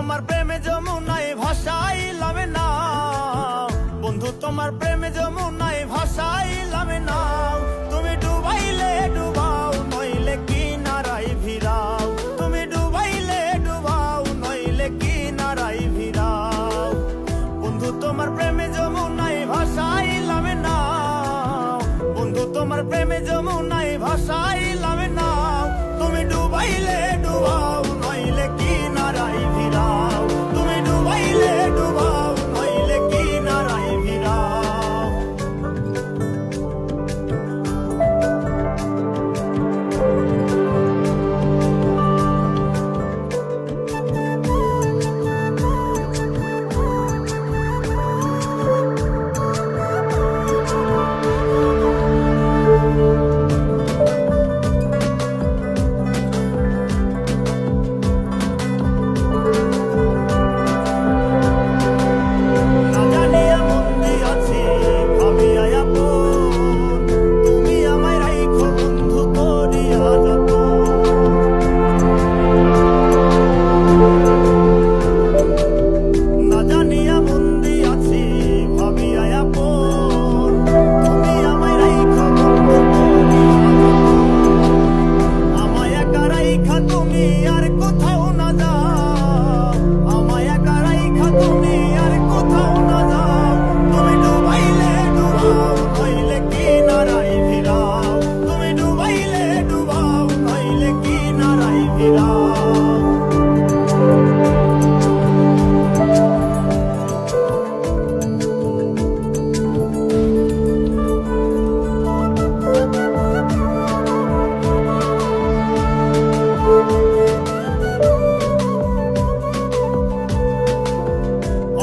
তোমার প্রেমে যমুনায় ভাসাইলাম না, বন্ধু তোমার প্রেমে যমুনায় ভাসাইলাম না। তুমি ডুবাইলে ডুবাও নইলে কিনারায় ভিড়াও, তুমি ডুবাইলে ডুবাও নইলে কিনারায় ভিড়াও। বন্ধু তোমার প্রেমে যমুনায় ভাসাইলাম না, বন্ধু তোমার প্রেমে যমুনায় ভাসাইলাম না। তুমি ডুবাইলে ডুবাও নইলে কিনারায় ভিড়াও, তুমি ডুবাইলে ডুবাও নইলে কিনারায় ভিড়াও।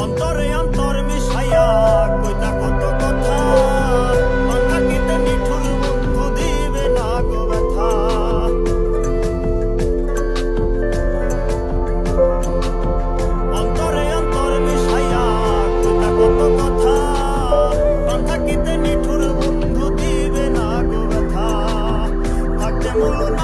অন্তরে অন্তর মিশাইয়া কইতা কত কথা, অন্তরে নিঠুর বন্ধু দিবে না গো ব্যথা। অন্তরে অন্তর মিশাইয়া কইতা কত কথা, অন্তরে নিঠুর বন্ধু দিবে না গো ব্যথা। থাকতে মূল